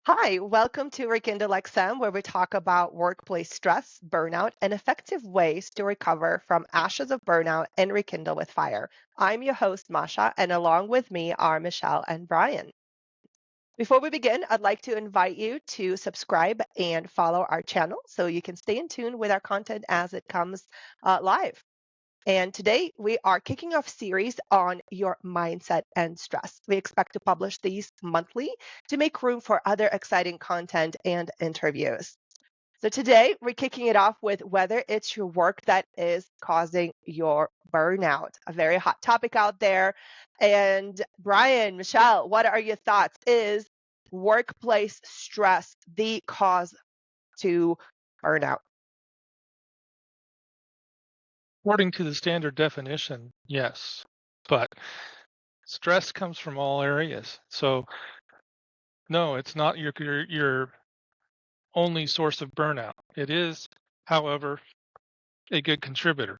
Hi, welcome to Rekindle XM, where we talk about workplace stress, burnout, and effective ways to recover from ashes of burnout and rekindle with fire. I'm your host, Masha, and along with me are Michelle and Brian. Before we begin, I'd like to invite you to subscribe and follow our channel so you can stay in tune with our content as it comes live. And today we are kicking off series on your mindset and stress. We expect to publish these monthly to make room for other exciting content and interviews. So today we're kicking it off with whether it's your work that is causing your burnout, a very hot topic out there. And Brian, Michelle, what are your thoughts? Is workplace stress the cause to burnout? According to the standard definition, yes. But stress comes from all areas. So no, it's not your only source of burnout. It is, however, a good contributor.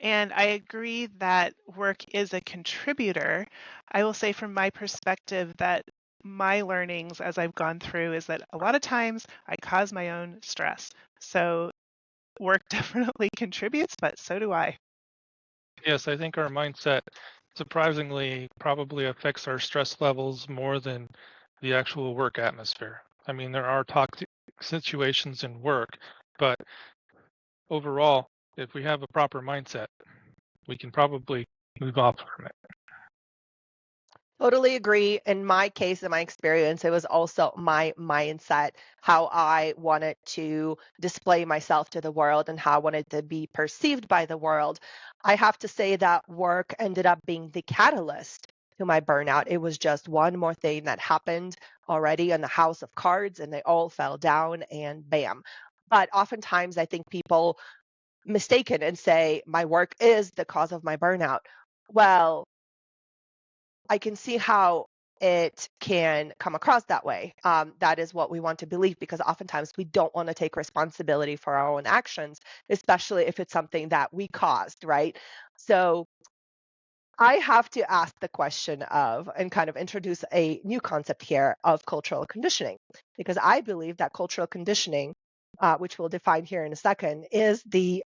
And I agree that work is a contributor. I will say from my perspective that my learnings as I've gone through is that a lot of times I cause my own stress. So work definitely contributes, but so do I. Yes, I think our mindset surprisingly probably affects our stress levels more than the actual work atmosphere. I mean, there are toxic situations in work, but overall, if we have a proper mindset, we can probably move off from it. Totally agree. In my case, in my experience, it was also my mindset, how I wanted to display myself to the world and how I wanted to be perceived by the world. I have to say that work ended up being the catalyst to my burnout. It was just one more thing that happened already in the house of cards and they all fell down and bam. But oftentimes I think people mistaken and say, my work is the cause of my burnout. Well, I can see how it can come across that way. That is what we want to believe because oftentimes we don't want to take responsibility for our own actions, especially if it's something that we caused, right? So I have to ask the question of and kind of introduce a new concept here of cultural conditioning because I believe that cultural conditioning, which we'll define here in a second, is the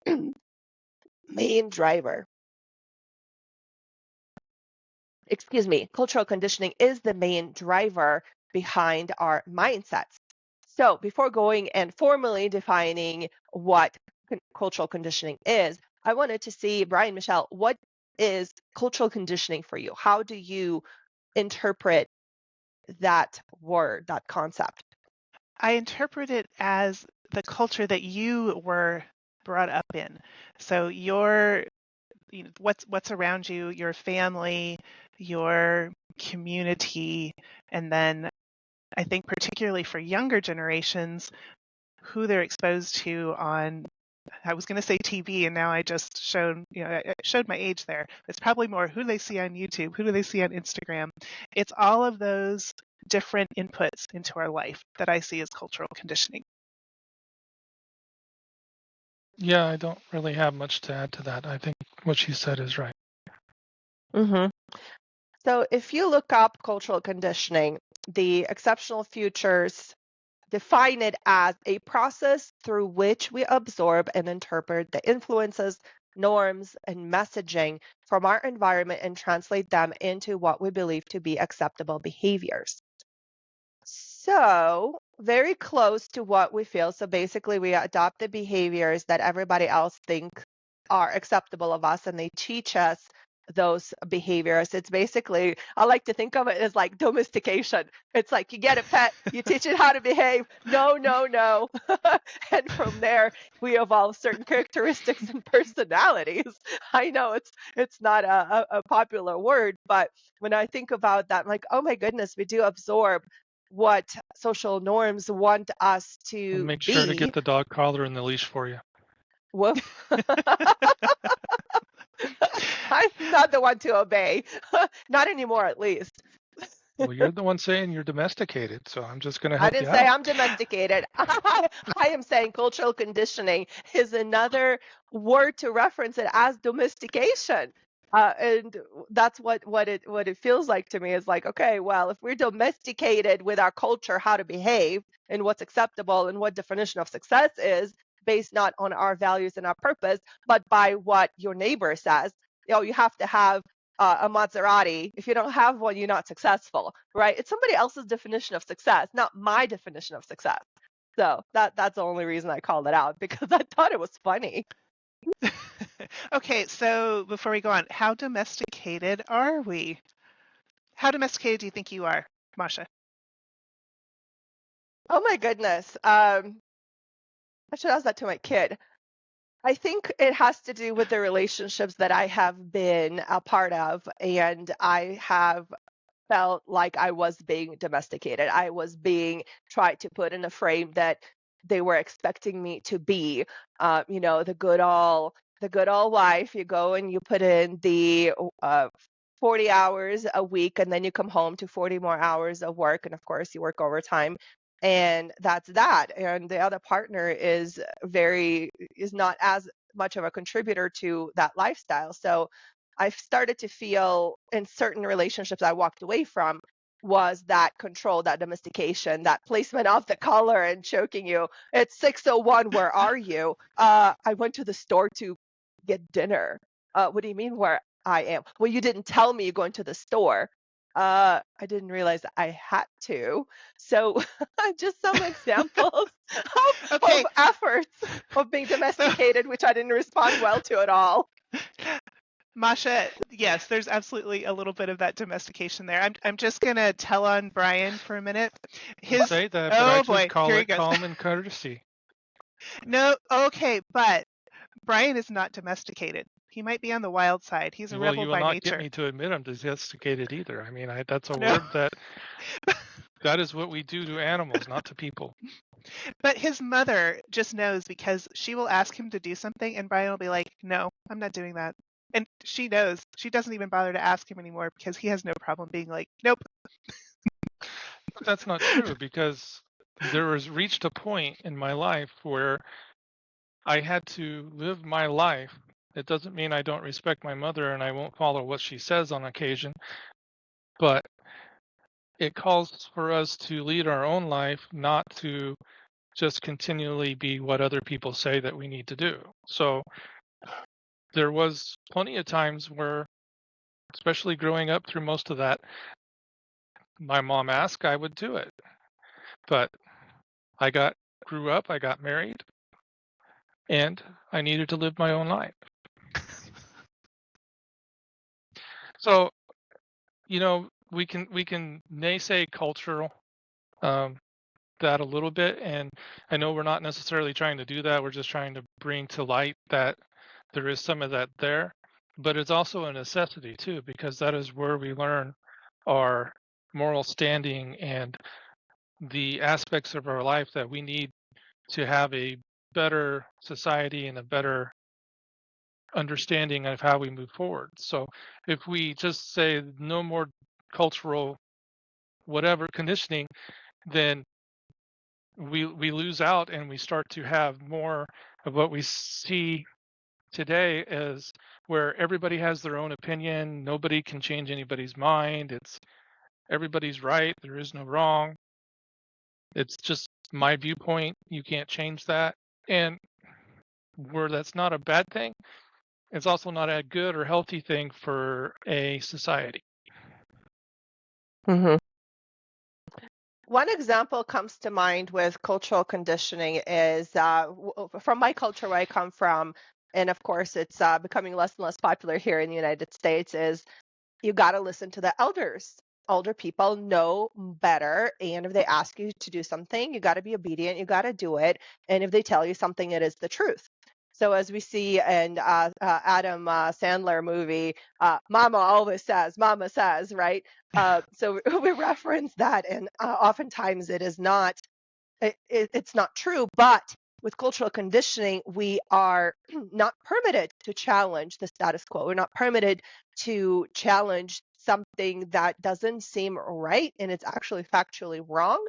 main driver. Cultural conditioning is the main driver behind our mindsets. So before going and formally defining what cultural conditioning is, I wanted to see, Brian, Michelle, what is cultural conditioning for you? How do you interpret that word, that concept? I interpret it as the culture that you were brought up in. So what's around you, your family, your community, and then I think particularly for younger generations, who they're exposed to on, I was going to say TV, and now I just I showed my age there. It's probably more who they see on YouTube, who do they see on Instagram. It's all of those different inputs into our life that I see as cultural conditioning. Yeah, I don't really have much to add to that. I think what she said is right. Mm-hmm. So if you look up cultural conditioning, the exceptional futures define it as a process through which we absorb and interpret the influences, norms, and messaging from our environment and translate them into what we believe to be acceptable behaviors. So, very close to what we feel. So basically, we adopt the behaviors that everybody else think are acceptable of us, and they teach us those behaviors. It's basically, I like to think of it as like domestication. It's like you get a pet, you teach it how to behave. No, no, no. And from there, we evolve certain characteristics and personalities. I know it's not a popular word, but when I think about that, I'm like, oh my goodness, we do absorb what social norms want us I'll to make sure to be. get the dog collar and the leash for you. Woof. I'm not the one to obey. Not anymore, at least. Well, you're the one saying you're domesticated, so I'm just going to I help you didn't say out. I'm domesticated. I am saying cultural conditioning is another word to reference it as domestication. And that's what it feels like to me is like, okay, well, if we're domesticated with our culture, how to behave and what's acceptable and what definition of success is based not on our values and our purpose, but by what your neighbor says. You have to have a Maserati. If you don't have one, you're not successful, right? It's somebody else's definition of success, not my definition of success. So that's the only reason I called it out, because I thought it was funny. Okay, so before we go on, how domesticated are we? How domesticated do you think you are, Masha? Oh my goodness. I should ask that to my kid. I think it has to do with the relationships that I have been a part of, and I have felt like I was being domesticated. I was being tried to put in a frame that they were expecting me to be. The good old wife. You go and you put in the 40 hours a week, and then you come home to 40 more hours of work, and of course you work overtime. And that's that. And the other partner is not as much of a contributor to that lifestyle. So I've started to feel in certain relationships I walked away from was that control, that domestication, that placement of the collar and choking you. It's 6:01. Where are you? I went to the store to get dinner. What do you mean where I am? Well, you didn't tell me you're going to the store. I didn't realize I had to. So just some examples Okay. of efforts of being domesticated, which I didn't respond well to at all. Masha, yes, there's absolutely a little bit of that domestication there. I'm just gonna tell on Brian for a minute. Say that, but I just call here it calm and courtesy. No, okay, but Brian is not domesticated. He might be on the wild side. He's a rebel by nature. Well, you will not get me to admit I'm domesticated either. I mean, that's a No. word that is what we do to animals, not to people. But his mother just knows, because she will ask him to do something and Brian will be like, no, I'm not doing that. And she knows. She doesn't even bother to ask him anymore because he has no problem being like, nope. But that's not true, because there was reached a point in my life where I had to live my life. It doesn't mean I don't respect my mother and I won't follow what she says on occasion, but it calls for us to lead our own life, not to just continually be what other people say that we need to do. So there was plenty of times where, especially growing up through most of that, my mom asked, I would do it. But I grew up, I got married, and I needed to live my own life. So, we can naysay cultural that a little bit, and I know we're not necessarily trying to do that. We're just trying to bring to light that there is some of that there, but it's also a necessity too, because that is where we learn our moral standing and the aspects of our life that we need to have a better society and a better understanding of how we move forward. So if we just say no more cultural whatever conditioning, then we lose out and we start to have more of what we see today as where everybody has their own opinion, nobody can change anybody's mind, it's everybody's right, there is no wrong, it's just my viewpoint, you can't change that. And where that's not a bad thing, it's also not a good or healthy thing for a society. Mm-hmm. One example comes to mind with cultural conditioning is from my culture where I come from, and of course it's becoming less and less popular here in the United States, is you got to listen to the elders. Older people know better, and if they ask you to do something, you got to be obedient, you got to do it, and if they tell you something, it is the truth. So as we see in Adam Sandler movie, Mama says, right? So we reference that, and oftentimes it is not, it's not true, but with cultural conditioning, we are not permitted to challenge the status quo. We're not permitted to challenge something that doesn't seem right and it's actually factually wrong.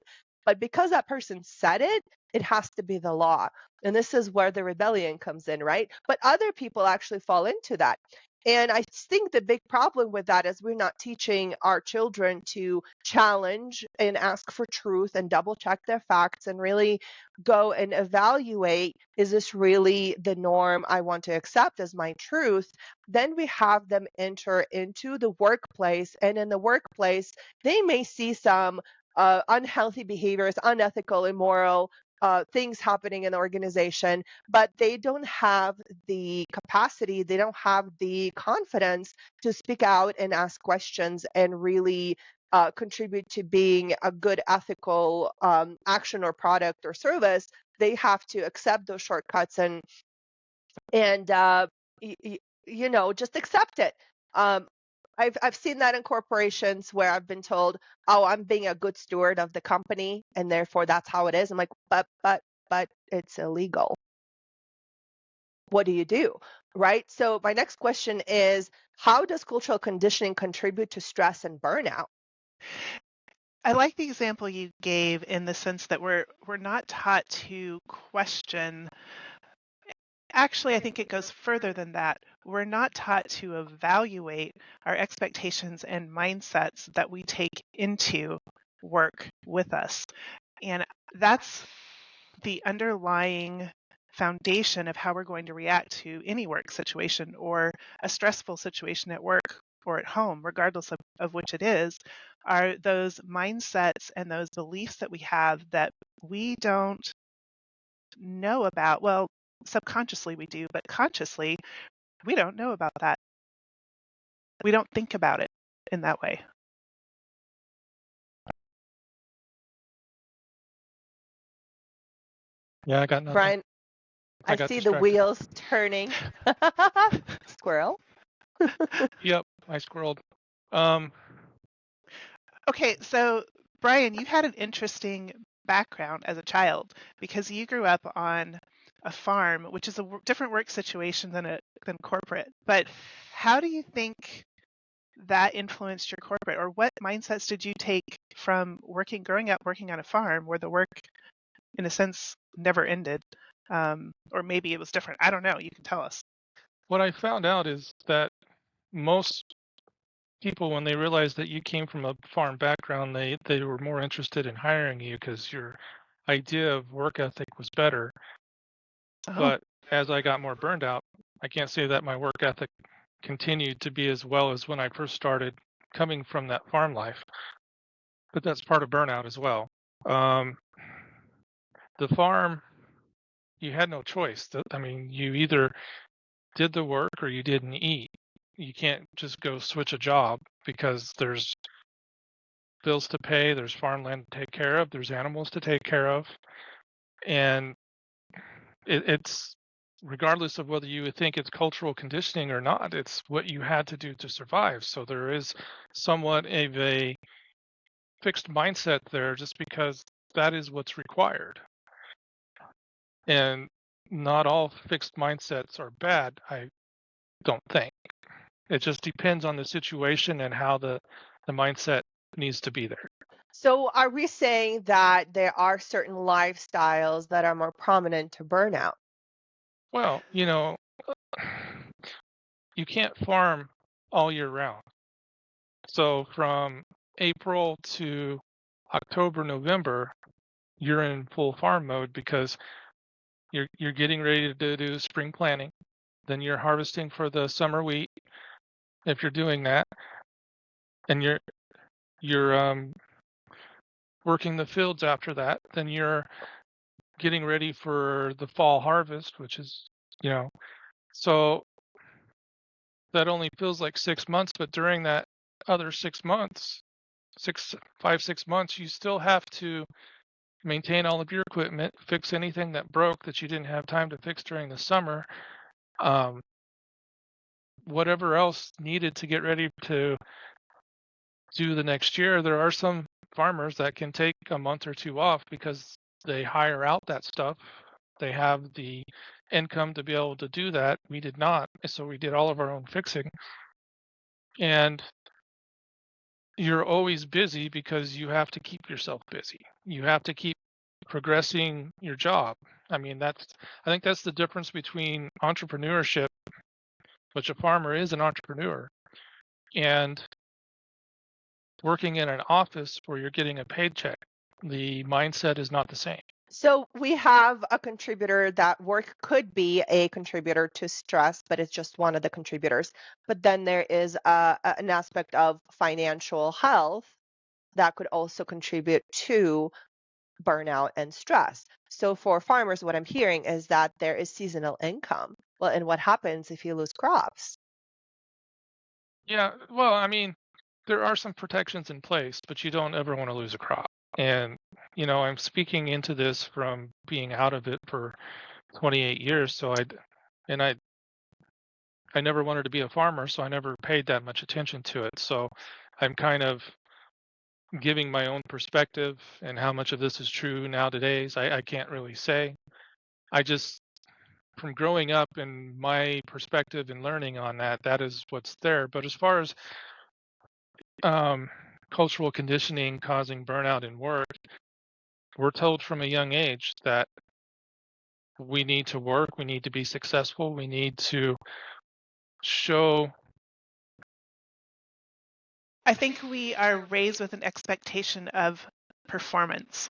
But because that person said it, it has to be the law. And this is where the rebellion comes in, right? But other people actually fall into that. And I think the big problem with that is we're not teaching our children to challenge and ask for truth and double check their facts and really go and evaluate, is this really the norm I want to accept as my truth? Then we have them enter into the workplace. And in the workplace, they may see some unhealthy behaviors, unethical, immoral things happening in the organization, but they don't have the capacity, they don't have the confidence to speak out and ask questions and really contribute to being a good ethical action or product or service. They have to accept those shortcuts and just accept it. Um, I've seen that in corporations where I've been told, "Oh, I'm being a good steward of the company, and therefore that's how it is." I'm like, but it's illegal. What do you do? Right? So my next question is, how does cultural conditioning contribute to stress and burnout? I like the example you gave in the sense that we're not taught to question. Actually, I think it goes further than that. We're not taught to evaluate our expectations and mindsets that we take into work with us. And that's the underlying foundation of how we're going to react to any work situation or a stressful situation at work or at home, regardless of which it is, are those mindsets and those beliefs that we have that we don't know about. Well, subconsciously we do, but consciously we don't know about that. We don't think about it in that way. Yeah, I got nothing. Brian, I got see distracted. the wheels turning. Squirrel. Yep, I squirreled. Okay, so Brian, you had an interesting background as a child because you grew up on a farm, which is a different work situation than corporate. But how do you think that influenced your corporate, or what mindsets did you take from growing up working on a farm where the work, in a sense, never ended? Or maybe it was different. I don't know. You can tell us. What I found out is that most people, when they realized that you came from a farm background, they were more interested in hiring you because your idea of work ethic was better. Oh, But as I got more burned out, I can't say that my work ethic continued to be as well as when I first started coming from that farm life. But that's part of burnout as well. The farm, you had no choice. I mean, you either did the work or you didn't eat. You can't just go switch a job because there's bills to pay, there's farmland to take care of, there's animals to take care of, and it's regardless of whether you think it's cultural conditioning or not, it's what you had to do to survive. So there is somewhat of a fixed mindset there just because that is what's required. And not all fixed mindsets are bad, I don't think. It just depends on the situation and how the mindset needs to be there. So are we saying that there are certain lifestyles that are more prominent to burnout? Well, you can't farm all year round. So from April to October, November, you're in full farm mode because you're getting ready to do spring planting. Then you're harvesting for the summer wheat if you're doing that, and you're working the fields after that. Then you're getting ready for the fall harvest, which is so that only feels like 6 months, but during that other 6 months, 6 months, you still have to maintain all of your equipment, fix anything that broke that you didn't have time to fix during the summer, um, whatever else needed to get ready to do the next year. There are some farmers that can take a month or two off because they hire out that stuff. They have the income to be able to do that. We did not, so we did all of our own fixing. And you're always busy because you have to keep yourself busy. You have to keep progressing your job. I mean, I think that's the difference between entrepreneurship which a farmer is an entrepreneur, and working in an office where you're getting a paycheck, the mindset is not the same. So we have a contributor that work could be a contributor to stress, but it's just one of the contributors. But then there is an aspect of financial health that could also contribute to burnout and stress. So for farmers, what I'm hearing is that there is seasonal income. Well, and what happens if you lose crops? Yeah, well, I mean, there are some protections in place, but you don't ever want to lose a crop. And, I'm speaking into this from being out of it for 28 years. And I never wanted to be a farmer, so I never paid that much attention to it. So I'm kind of giving my own perspective, and how much of this is true nowadays, I can't really say. I just, from growing up and my perspective and learning on that, that is what's there. But as far as um, cultural conditioning causing burnout in work, we're told from a young age that we need to work, we need to be successful, we need to show. I think we are raised with an expectation of performance.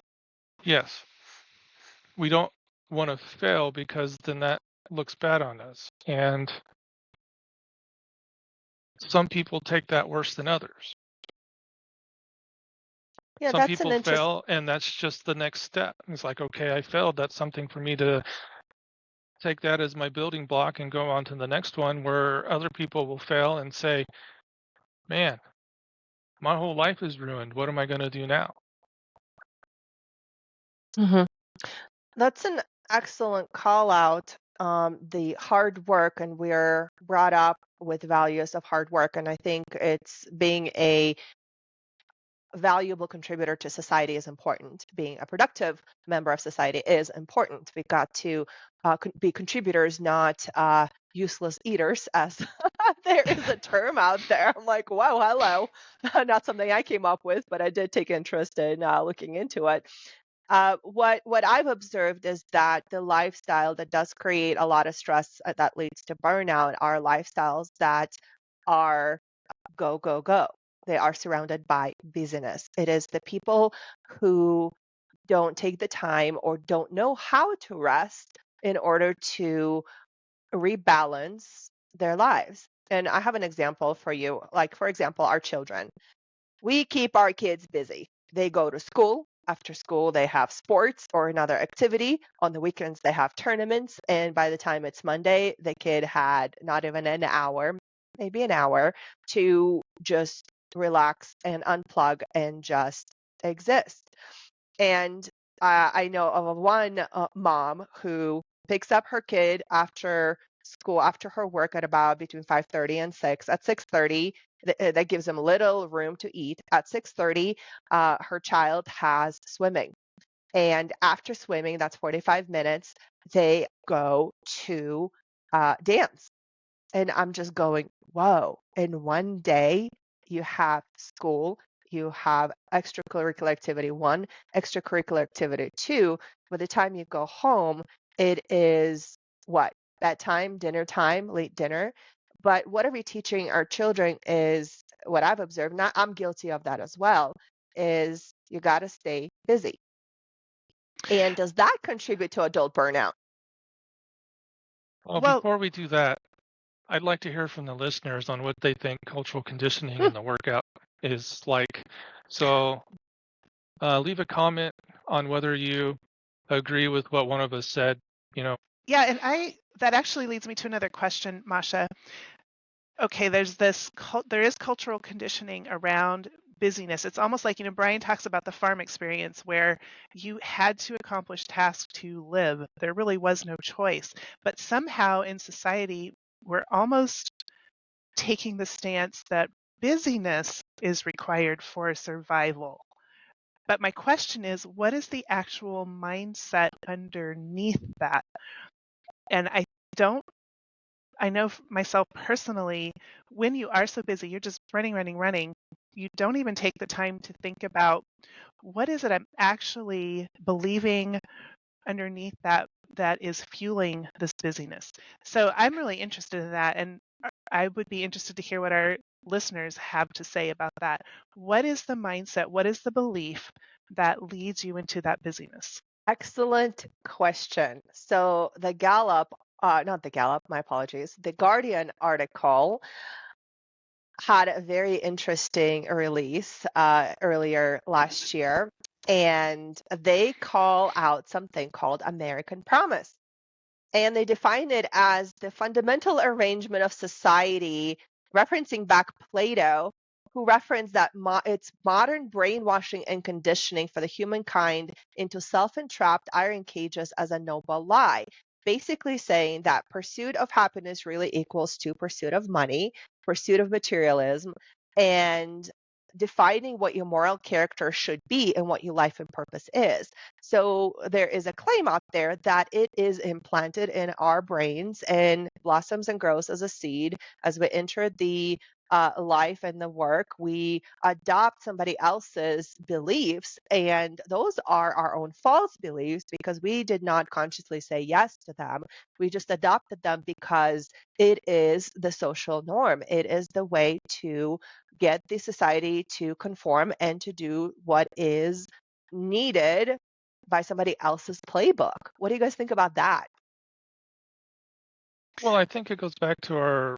Yes, we don't want to fail, because then that looks bad on us. And some people take that worse than others. Yeah, Some that's an people interest. fail, and that's just the next step. It's like, okay, I failed. That's something for me to take that as my building block and go on to the next one, where other people will fail and say, man, my whole life is ruined. What am I going to do now? Mhm. That's an excellent call out. The hard work, and we're brought up with values of hard work, and I think it's being a valuable contributor to society is important. Being a productive member of society is important. We got to be contributors, not useless eaters, as there is a term out there. I'm like, wow, hello. Not something I came up with, but I did take interest in looking into it. What I've observed is that the lifestyle that does create a lot of stress that leads to burnout are lifestyles that are go, go, go. They are surrounded by busyness. It is the people who don't take the time or don't know how to rest in order to rebalance their lives. And I have an example for you. Like, for example, our children. We keep our kids busy. They go to school. After school, they have sports or another activity. On the weekends, they have tournaments. And by the time it's Monday, the kid had not even an hour, maybe an hour, to just relax and unplug and just exist. And I know of one mom who picks up her kid after school, after her work at about between 5:30 and 6. At 6:30, that gives them little room to eat. At 6:30, her child has swimming. And after swimming, that's 45 minutes, they go to dance. And I'm just going, whoa. In one day, you have school, you have extracurricular activity one, extracurricular activity two. By the time you go home, it is what? Bedtime, dinner time, late dinner. But what are we teaching our children is what I've observed, not I'm guilty of that as well, is you got to stay busy. And does that contribute to adult burnout? Well, Well, before we do that, I'd like to hear from the listeners on what they think cultural conditioning in the workout is like. So leave a comment on whether you agree with what one of us said. yeah, and that actually leads me to another question, Masha. Okay, there is cultural conditioning around busyness. It's almost like, Brian talks about the farm experience where you had to accomplish tasks to live. There really was no choice. But somehow in society, we're almost taking the stance that busyness is required for survival. But my question is, what is the actual mindset underneath that? And I know myself personally, when you are so busy, you're just running, running, running. You don't even take the time to think about what is it I'm actually believing underneath that is fueling this busyness. So I'm really interested in that. And I would be interested to hear what our listeners have to say about that. What is the mindset? What is the belief that leads you into that busyness? Excellent question. So the Gallup, not the Gallup, my apologies, the Guardian article had a very interesting release earlier last year, and they call out something called American Promise. And they define it as the fundamental arrangement of society, referencing back Plato, who referenced that it's modern brainwashing and conditioning for the humankind into self-entrapped iron cages as a noble lie. Basically saying that pursuit of happiness really equals to pursuit of money, pursuit of materialism, and defining what your moral character should be and what your life and purpose is. So there is a claim out there that it is implanted in our brains and blossoms and grows as a seed. As we enter the life and the work, we adopt somebody else's beliefs, and those are our own false beliefs because we did not consciously say yes to them. We just adopted them because it is the social norm. It is the way to get the society to conform and to do what is needed by somebody else's playbook. What do you guys think about that? Well, I think it goes back to our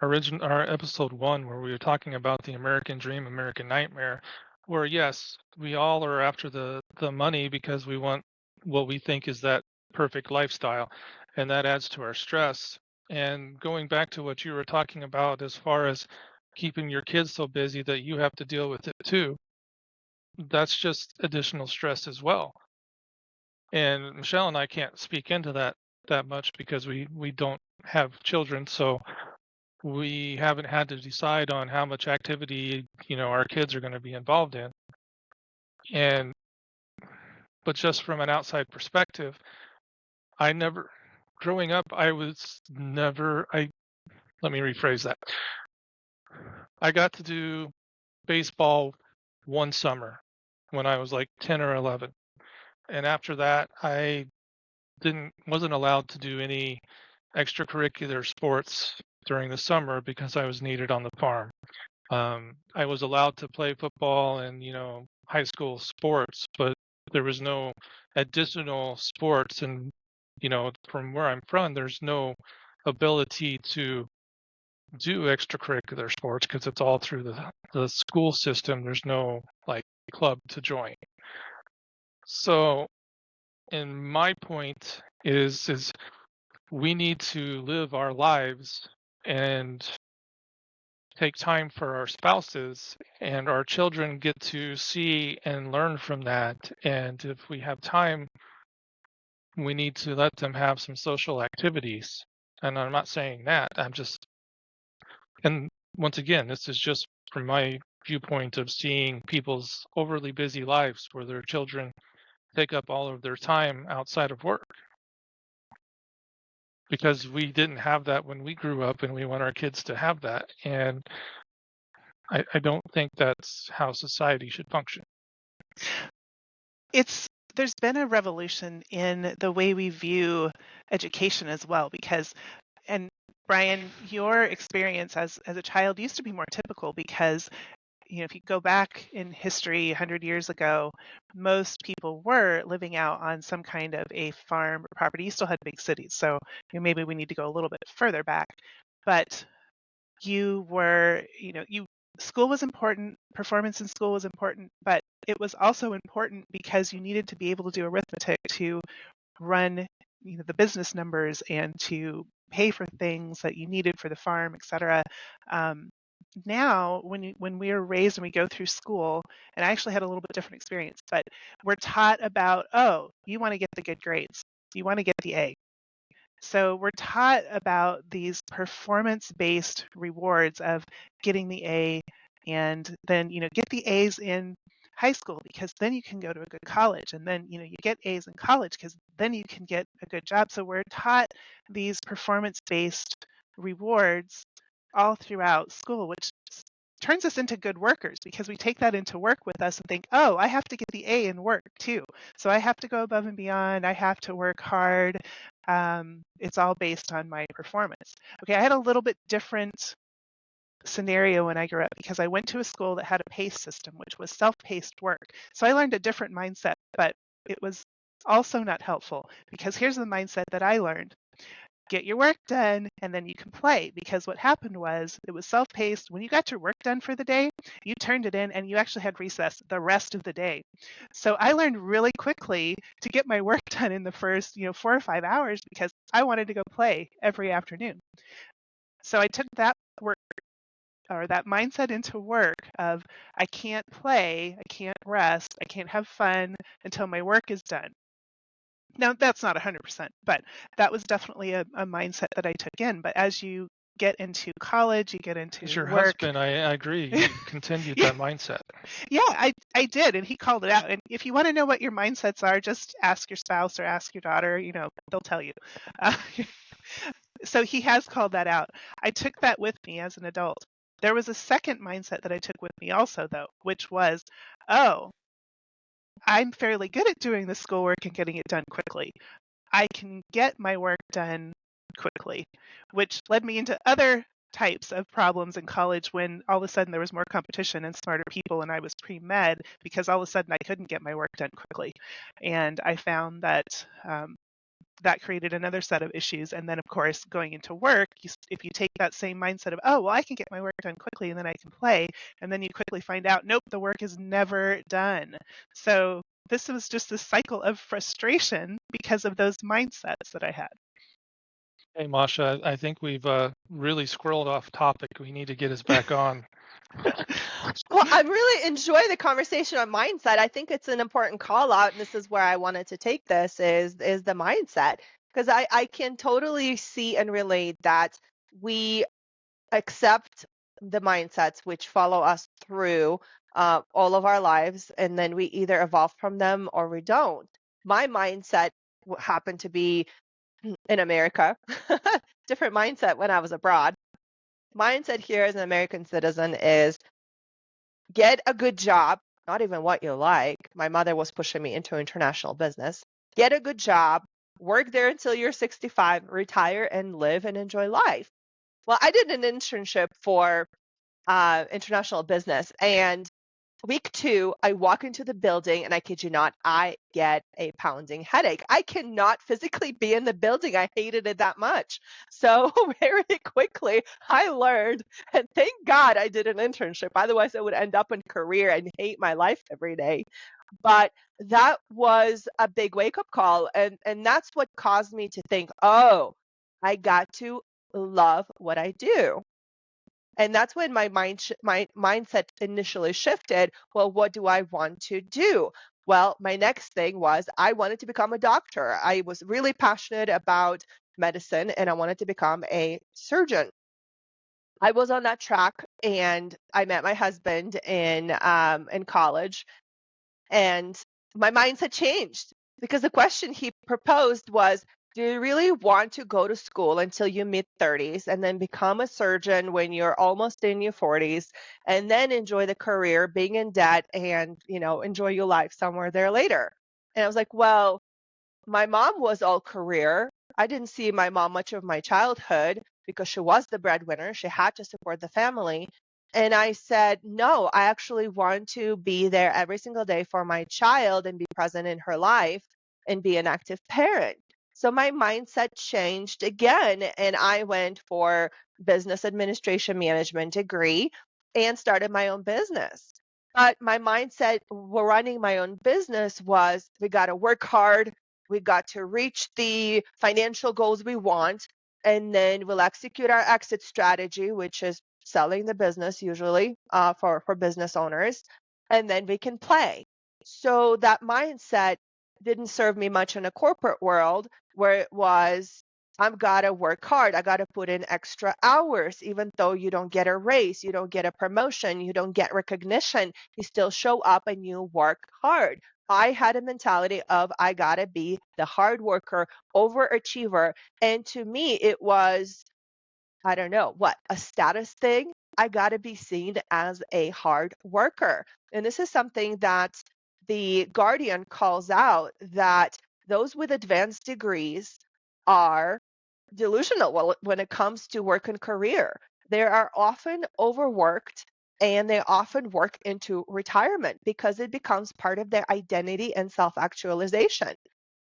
episode 1 where we were talking about the American dream, American nightmare, where yes, we all are after the money because we want what we think is that perfect lifestyle, and that adds to our stress. And going back to what you were talking about as far as keeping your kids so busy that you have to deal with it too, that's just additional stress as well. And Michelle and I can't speak into that much because we don't have children, so we haven't had to decide on how much activity our kids are going to be involved in. And but just from an outside perspective, I never growing up I was never I let me rephrase that. I got to do baseball one summer when I was like 10 or 11. And after that, I wasn't allowed to do any extracurricular sports during the summer because I was needed on the farm. I was allowed to play football and high school sports, but there was no additional sports. And from where I'm from, there's no ability to do extracurricular sports because it's all through the school system. There's no like club to join. So, and my point is we need to live our lives and take time for our spouses, and our children get to see and learn from that. And if we have time, we need to let them have some social activities. And I'm not saying that, and once again, this is just from my viewpoint of seeing people's overly busy lives where their children take up all of their time outside of work, because we didn't have that when we grew up, and we want our kids to have that. And I don't think that's how society should function. There's been a revolution in the way we view education as well, because, and Brian, your experience as a child used to be more typical because if you go back in history 100 years ago, most people were living out on some kind of a farm or property. You still had big cities, so maybe we need to go a little bit further back. But school was important, performance in school was important, but it was also important because you needed to be able to do arithmetic to run the business numbers and to pay for things that you needed for the farm, etc. Now, when we are raised and we go through school, and I actually had a little bit different experience, but we're taught about, oh, you want to get the good grades, you want to get the A. So we're taught about these performance-based rewards of getting the A, and then get the A's in high school because then you can go to a good college, and then you get A's in college because then you can get a good job. So we're taught these performance-based rewards all throughout school, which turns us into good workers because we take that into work with us and think, oh, I have to get the A in work too. So I have to go above and beyond. I have to work hard. It's all based on my performance. Okay, I had a little bit different scenario when I grew up because I went to a school that had a PACE system, which was self-paced work. So I learned a different mindset, but it was also not helpful because here's the mindset that I learned. Get your work done and then you can play, because what happened was it was self-paced. When you got your work done for the day, you turned it in and you actually had recess the rest of the day. So I learned really quickly to get my work done in the first 4 or 5 hours because I wanted to go play every afternoon. So I took that work or that mindset into work of I can't play, I can't rest, I can't have fun until my work is done. Now, that's not 100%, but that was definitely a mindset that I took in. But as you get into college, you get into As your work. husband, I agree. You continued that mindset. Yeah, I did, and he called it out. And if you want to know what your mindsets are, just ask your spouse or ask your daughter. They'll tell you. So he has called that out. I took that with me as an adult. There was a second mindset that I took with me also, though, which was, oh, I'm fairly good at doing the schoolwork and getting it done quickly. I can get my work done quickly, which led me into other types of problems in college when all of a sudden there was more competition and smarter people and I was pre-med because all of a sudden I couldn't get my work done quickly. And I found that that created another set of issues. And then, of course, going into work, if you take that same mindset of, oh, well, I can get my work done quickly and then I can play, and then you quickly find out, nope, the work is never done. So this was just a cycle of frustration because of those mindsets that I had. Hey, Masha, I think we've really squirreled off topic. We need to get us back on. Well, I really enjoy the conversation on mindset. I think it's an important call out, and this is where I wanted to take this is the mindset, because I can totally see and relate that we accept the mindsets which follow us through all of our lives, and then we either evolve from them or we don't. My mindset happened to be in America, different mindset when I was abroad. Mindset here as an American citizen is get a good job, not even what you like. My mother was pushing me into international business. Get a good job, work there until you're 65, retire and live and enjoy life. Well, I did an internship for international business, and week 2, I walk into the building and I kid you not, I get a pounding headache. I cannot physically be in the building. I hated it that much. So very quickly I learned, and thank God I did an internship. Otherwise I would end up in career and hate my life every day. But that was a big wake-up call. And that's what caused me to think, oh, I got to love what I do. And that's when my mindset initially shifted. Well, what do I want to do? Well, my next thing was I wanted to become a doctor. I was really passionate about medicine and I wanted to become a surgeon. I was on that track and I met my husband in college, and my mindset changed because the question he proposed was, do you really want to go to school until you mid-30s and then become a surgeon when you're almost in your 40s and then enjoy the career, being in debt, and, enjoy your life somewhere there later? And I was like, well, my mom was all career. I didn't see my mom much of my childhood because she was the breadwinner. She had to support the family. And I said, no, I actually want to be there every single day for my child and be present in her life and be an active parent. So my mindset changed again, and I went for business administration management degree and started my own business. But my mindset running my own business was we got to work hard, we got to reach the financial goals we want, and then we'll execute our exit strategy, which is selling the business usually for business owners, and then we can play. So that mindset didn't serve me much in a corporate world where it was, I've got to work hard. I got to put in extra hours, even though you don't get a raise, you don't get a promotion, you don't get recognition, you still show up and you work hard. I had a mentality of I got to be the hard worker, overachiever. And to me, it was, I don't know, what, a status thing. I got to be seen as a hard worker. And this is something that the Guardian calls out, that those with advanced degrees are delusional when it comes to work and career. They are often overworked and they often work into retirement because it becomes part of their identity and self-actualization.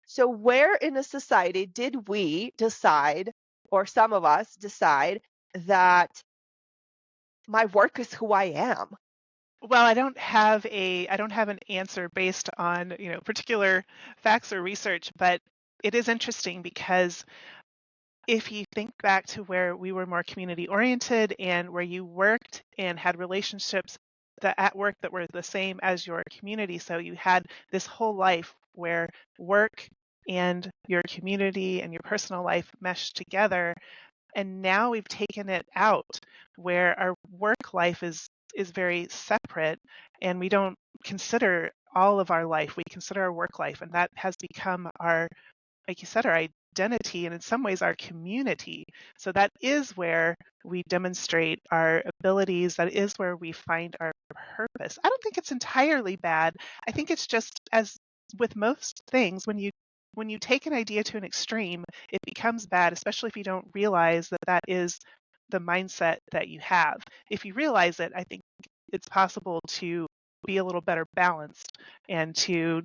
So where in a society did we decide, or some of us decide, that my work is who I am? Well, I don't have an answer based on, particular facts or research, but it is interesting because if you think back to where we were more community oriented and where you worked and had relationships that at work that were the same as your community, so you had this whole life where work and your community and your personal life meshed together, and now we've taken it out where our work life is very separate, and we don't consider all of our life. We consider our work life, and that has become our, like you said, our identity, and in some ways our community. So that is where we demonstrate our abilities. That is where we find our purpose. I don't think it's entirely bad. I think it's just, as with most things, when you take an idea to an extreme, it becomes bad, especially if you don't realize that that is the mindset that you have. If you realize it, I think it's possible to be a little better balanced and to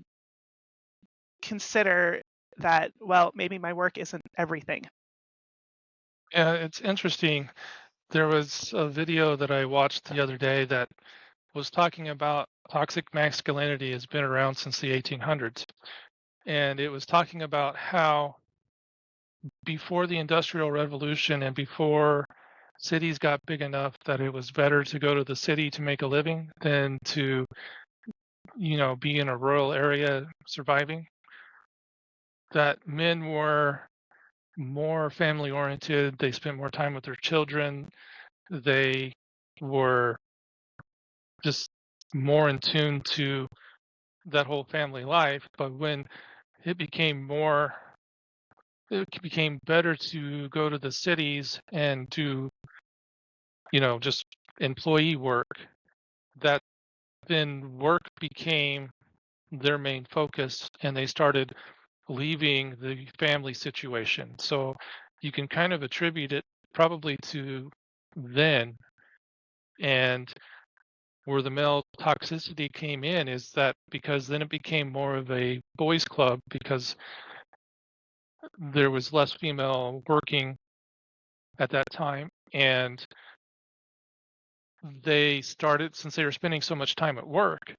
consider that, well, maybe my work isn't everything. Yeah, it's interesting. There was a video that I watched the other day that was talking about toxic masculinity has been around since the 1800s. And it was talking about how before the Industrial Revolution and before cities got big enough that it was better to go to the city to make a living than to, be in a rural area surviving, that men were more family oriented. They spent more time with their children. They were just more in tune to that whole family life. But when it became it became better to go to the cities and do, just employee work, that then work became their main focus and they started leaving the family situation. So you can kind of attribute it probably to then. And where the male toxicity came in is that because then it became more of a boys club because there was less female working at that time, and they started, since they were spending so much time at work,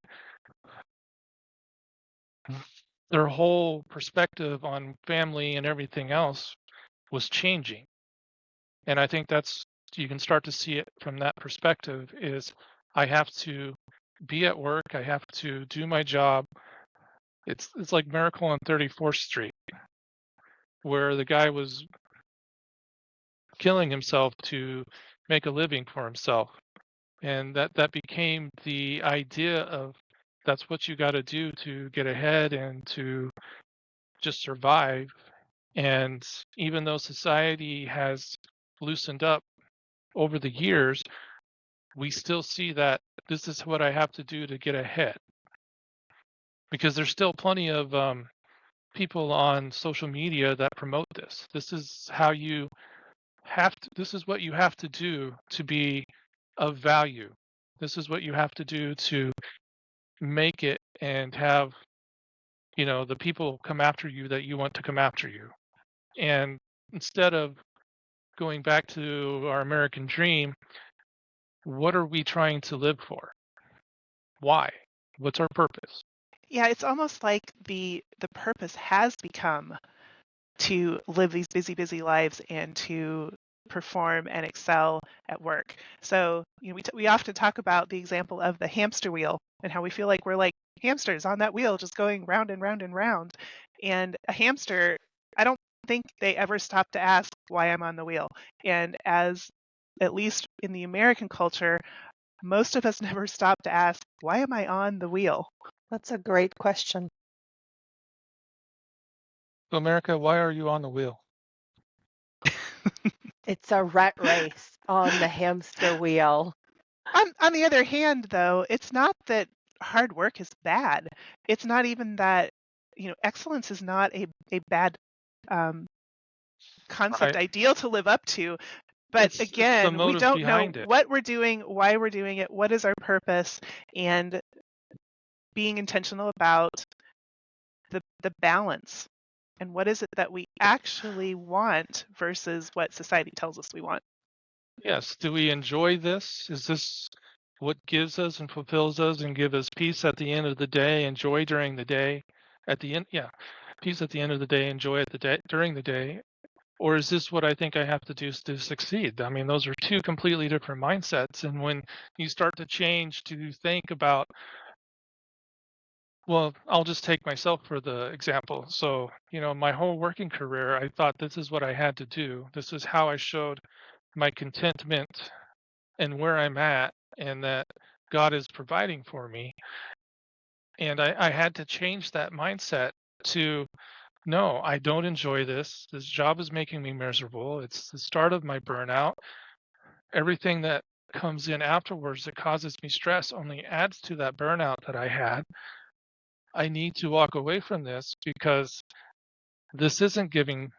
their whole perspective on family and everything else was changing. And I think that's, you can start to see it from that perspective, is I have to be at work, I have to do my job. It's like Miracle on 34th Street, where the guy was killing himself to make a living for himself. And that became the idea of that's what you got to do to get ahead and to just survive. And even though society has loosened up over the years, we still see that this is what I have to do to get ahead. Because there's still plenty of people on social media that promote this. This is how you this is what you have to do to be of value. This is what you have to do to make it and have, the people come after you that you want to come after you. And instead of going back to our American dream, what are we trying to live for? Why? What's our purpose? Yeah, it's almost like the purpose has become to live these busy lives and to perform and excel at work. So, we often talk about the example of the hamster wheel and how we feel like we're like hamsters on that wheel just going round and round and round. And a hamster, I don't think they ever stop to ask why I'm on the wheel. And as, at least in the American culture, most of us never stop to ask, why am I on the wheel? That's a great question. So America, why are you on the wheel? It's a rat race on the hamster wheel. On the other hand, though, it's not that hard work is bad. It's not even that, excellence is not a bad concept, Right. ideal to live up to. But It's the again, we motive don't know behind it. what we're doing, why we're doing it, what is our purpose, and being intentional about the balance and what is it that we actually want versus what society tells us we want. Yes. Do we enjoy this? Is this what gives us and fulfills us and give us peace at the end of the day and joy during the day? At the end, yeah, peace at the end of the day and joy at the day during the day. Or is this what I think I have to do to succeed? I mean, those are two completely different mindsets. And when you start to change to think about, well, I'll just take myself for the example. So, my whole working career, I thought this is what I had to do. This is how I showed my contentment and where I'm at and that God is providing for me. And I had to change that mindset to, no, I don't enjoy this. This job is making me miserable. It's the start of my burnout. Everything that comes in afterwards that causes me stress only adds to that burnout that I had. I need to walk away from this because this isn't giving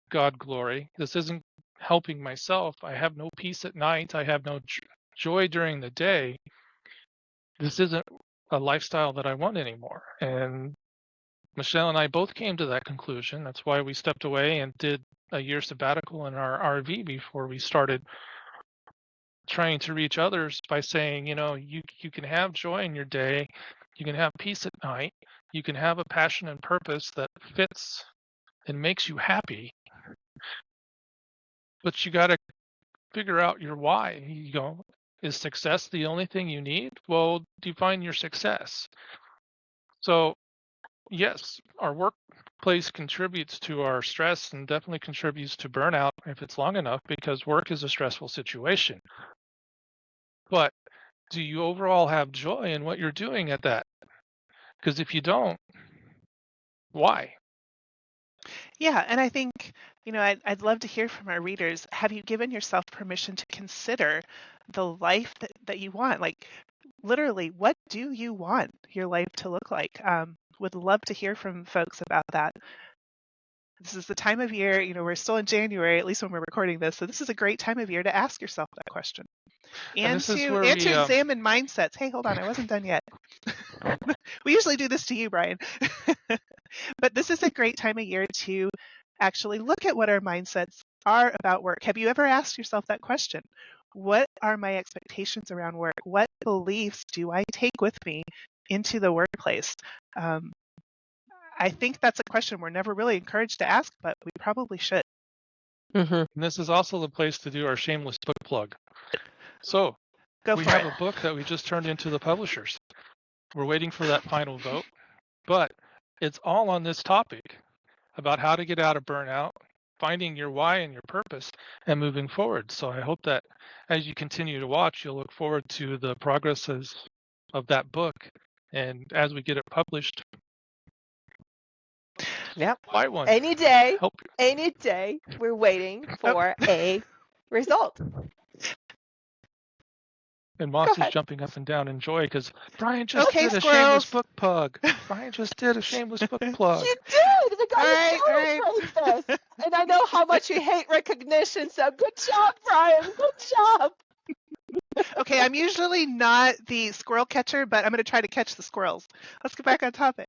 God glory. This isn't helping myself. I have no peace at night. I have no joy during the day. This isn't a lifestyle that I want anymore. And Michelle and I both came to that conclusion. That's why we stepped away and did a year sabbatical in our RV before we started trying to reach others by saying, you can have joy in your day, you can have peace at night, you can have a passion and purpose that fits and makes you happy, but you got to figure out your why. Is success the only thing you need? Well, define your success. So yes, our workplace contributes to our stress and definitely contributes to burnout if it's long enough, because work is a stressful situation. But do you overall have joy in what you're doing at that? Because if you don't, why? Yeah, and I think, I'd love to hear from our readers. Have you given yourself permission to consider the life that you want? Like, literally, what do you want your life to look like? Would love to hear from folks about that. This is the time of year, we're still in January, at least when we're recording this. So this is a great time of year to ask yourself that question And and this is to where we examine mindsets. Hey, hold on, I wasn't done yet. We usually do this to you, Brian. But this is a great time of year to actually look at what our mindsets are about work. Have you ever asked yourself that question? What are my expectations around work? What beliefs do I take with me into the workplace? I think that's a question we're never really encouraged to ask, but we probably should. Mm-hmm. and this is also the place to do our shameless book plug. So Go we for have it. a book that we just turned into the publishers. We're waiting for that final vote, but it's all on this topic about how to get out of burnout, finding your why and your purpose, and moving forward. So I hope that as you continue to watch, you'll look forward to the progresses of that book. And as we get it published, Yep. buy one. Any day, Help you. any day, we're waiting for a result. And Go Moss is ahead. jumping up and down in joy because Brian just Okay, did a shameless squirrels. book plug. Brian just did a shameless book plug. You did. The guy All is right. celebrating this. And I know how much you hate recognition. So good job, Brian. Good job. Okay, I'm usually not the squirrel catcher, but I'm going to try to catch the squirrels. Let's get back on topic.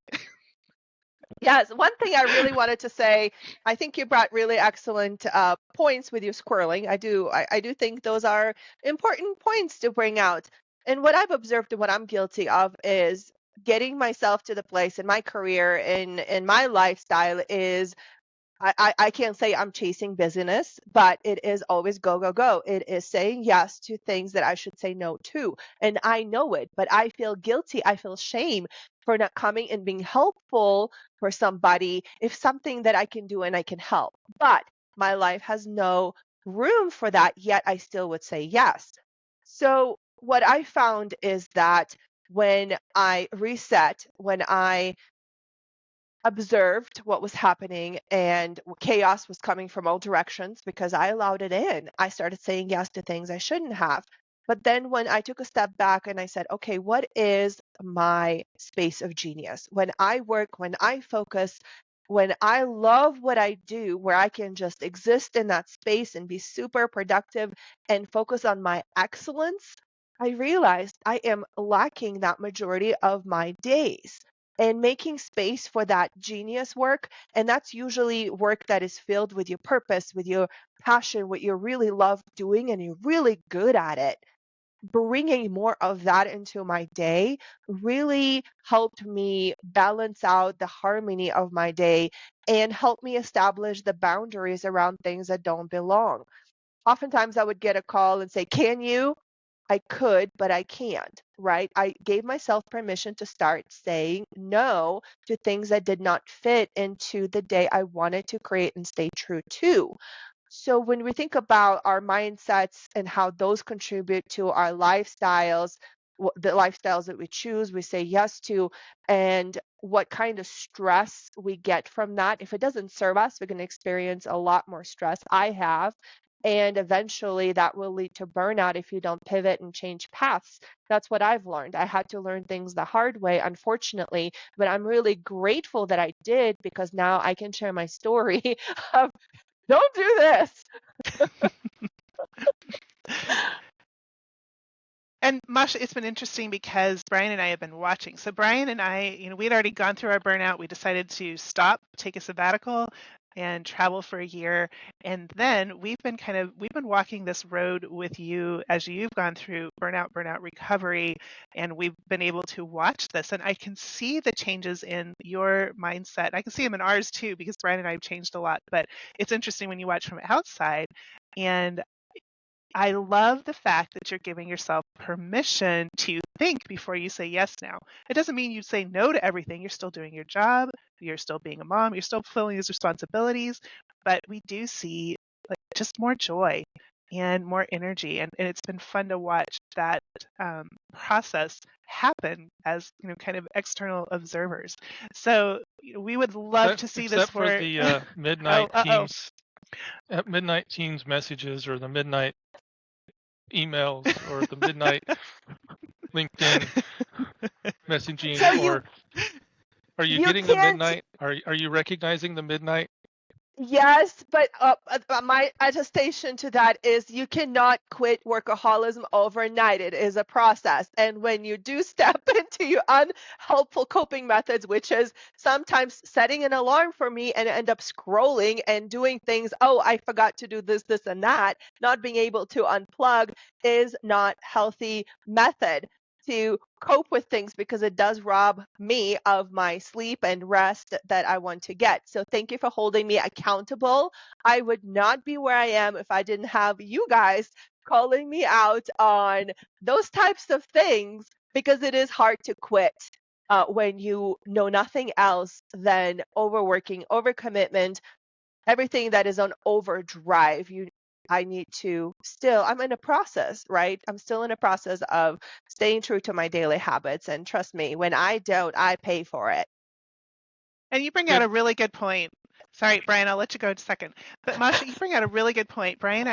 Yes, one thing I really wanted to say, I think you brought really excellent points with your squirreling. I do think those are important points to bring out. And what I've observed and what I'm guilty of is getting myself to the place in my career, in my lifestyle is I can't say I'm chasing busyness, but it is always go, go, go. It is saying yes to things that I should say no to. And I know it, but I feel guilty. I feel shame for not coming and being helpful for somebody if something that I can do and I can help. But my life has no room for that, yet I still would say yes. So what I found is that when I reset, when I observed what was happening and chaos was coming from all directions because I allowed it in. I started saying yes to things I shouldn't have. But then when I took a step back and I said, okay, what is my space of genius? When I work, when I focus, when I love what I do, where I can just exist in that space and be super productive and focus on my excellence, I realized I am lacking that majority of my days. And making space for that genius work, and that's usually work that is filled with your purpose, with your passion, what you really love doing, and you're really good at it. Bringing more of that into my day really helped me balance out the harmony of my day and help me establish the boundaries around things that don't belong. Oftentimes I would get a call and say, "Can you?" I could, but I can't, right? I gave myself permission to start saying no to things that did not fit into the day I wanted to create and stay true to. So when we think about our mindsets and how those contribute to our lifestyles, the lifestyles that we choose, we say yes to, and what kind of stress we get from that. If it doesn't serve us, we're going to experience a lot more stress. I have. And eventually that will lead to burnout if you don't pivot and change paths. That's what I've learned. I had to learn things the hard way, unfortunately, but I'm really grateful that I did because now I can share my story of don't do this. And Masha, it's been interesting because Brian and I have been watching. So Brian and I, we had already gone through our burnout. We decided to stop, take a sabbatical, and travel for a year. And then we've been walking this road with you as you've gone through burnout recovery, and we've been able to watch this. And I can see the changes in your mindset. I can see them in ours too, because Brian and I have changed a lot. But it's interesting when you watch from outside. And I love the fact that you're giving yourself permission to think before you say yes now. It doesn't mean you say no to everything. You're still doing your job. You're still being a mom. You're still fulfilling these responsibilities. But we do see just more joy and more energy. And it's been fun to watch that process happen as kind of external observers. So we would love to see this except for the midnight teams messages, or the midnight emails, or the midnight LinkedIn messaging. So or are you getting the midnight? Are you recognizing the midnight? Yes, but my attestation to that is you cannot quit workaholism overnight. It is a process. And when you do step into your unhelpful coping methods, which is sometimes setting an alarm for me and end up scrolling and doing things, oh, I forgot to do this, this, and that, not being able to unplug is not healthy method to cope with things, because it does rob me of my sleep and rest that I want to get. So thank you for holding me accountable. I would not be where I am if I didn't have you guys calling me out on those types of things, because it is hard to quit when you know nothing else than overworking, overcommitment, everything that is on overdrive. I'm in a process, right? I'm still in a process of staying true to my daily habits. And trust me, when I don't, I pay for it. And you bring out a really good point. Sorry, Brian, I'll let you go in a second. But Masha, you bring out a really good point. Brian,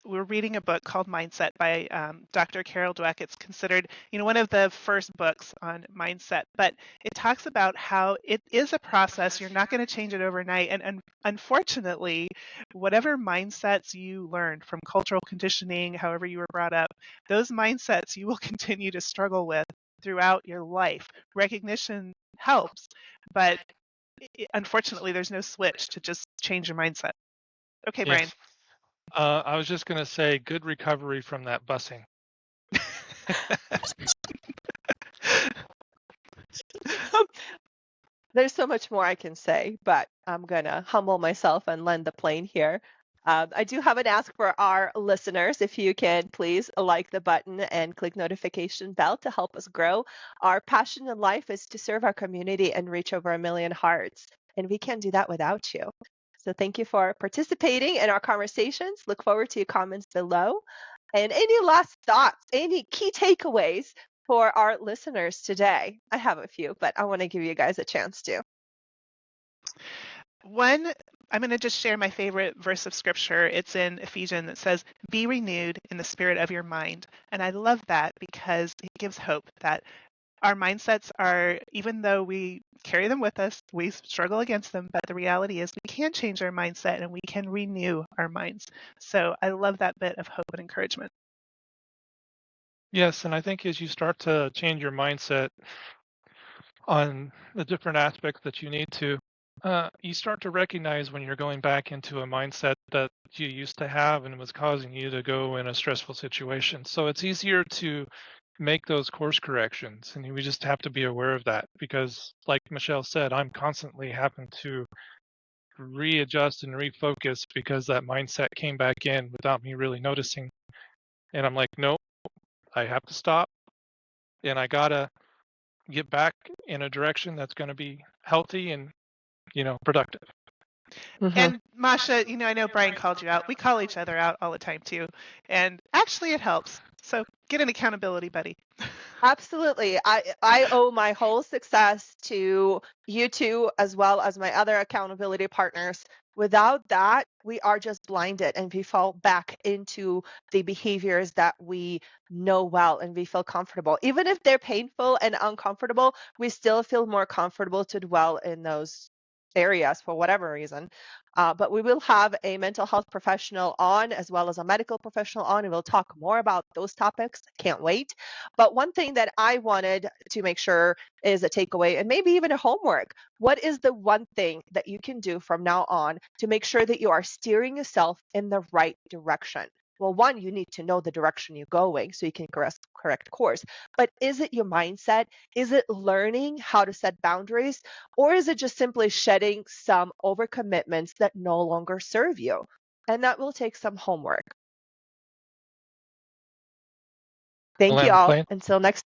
we're reading a book called Mindset by Dr. Carol Dweck. It's considered, one of the first books on mindset, but it talks about how it is a process. You're not going to change it overnight. And unfortunately, whatever mindsets you learned from cultural conditioning, however you were brought up, those mindsets you will continue to struggle with throughout your life. Recognition helps, but unfortunately, there's no switch to just change your mindset. Okay, Brian. Yes. I was just going to say, good recovery from that busing. There's so much more I can say, but I'm going to humble myself and land the plane here. I do have an ask for our listeners. If you can please like the button and click notification bell to help us grow. Our passion in life is to serve our community and reach over 1 million hearts. And we can't do that without you. So thank you for participating in our conversations. Look forward to your comments below. And any last thoughts, any key takeaways for our listeners today? I have a few, but I want to give you guys a chance to. I'm going to just share my favorite verse of scripture. It's in Ephesians that says, "Be renewed in the spirit of your mind." And I love that because it gives hope that our mindsets are, even though we carry them with us, we struggle against them, but the reality is we can change our mindset and we can renew our minds. So I love that bit of hope and encouragement. Yes, and I think as you start to change your mindset on the different aspects that you need to, you start to recognize when you're going back into a mindset that you used to have and was causing you to go in a stressful situation. So it's easier to make those course corrections, and we just have to be aware of that because, like Michelle said, I'm constantly having to readjust and refocus because that mindset came back in without me really noticing. And I'm like, nope, I have to stop, and I gotta get back in a direction that's going to be healthy and productive. Mm-hmm. And Masha, I know Brian called you out. We call each other out all the time too. And actually it helps. So get an accountability buddy. Absolutely. I owe my whole success to you two as well as my other accountability partners. Without that, we are just blinded and we fall back into the behaviors that we know well and we feel comfortable. Even if they're painful and uncomfortable, we still feel more comfortable to dwell in those areas for whatever reason. But we will have a mental health professional on as well as a medical professional on, and we'll talk more about those topics. Can't wait. But one thing that I wanted to make sure is a takeaway and maybe even a homework. What is the one thing that you can do from now on to make sure that you are steering yourself in the right direction? Well, one, you need to know the direction you're going so you can correct course. But is it your mindset? Is it learning how to set boundaries? Or is it just simply shedding some overcommitments that no longer serve you? And that will take some homework. Thank you Land the all. plane. Until next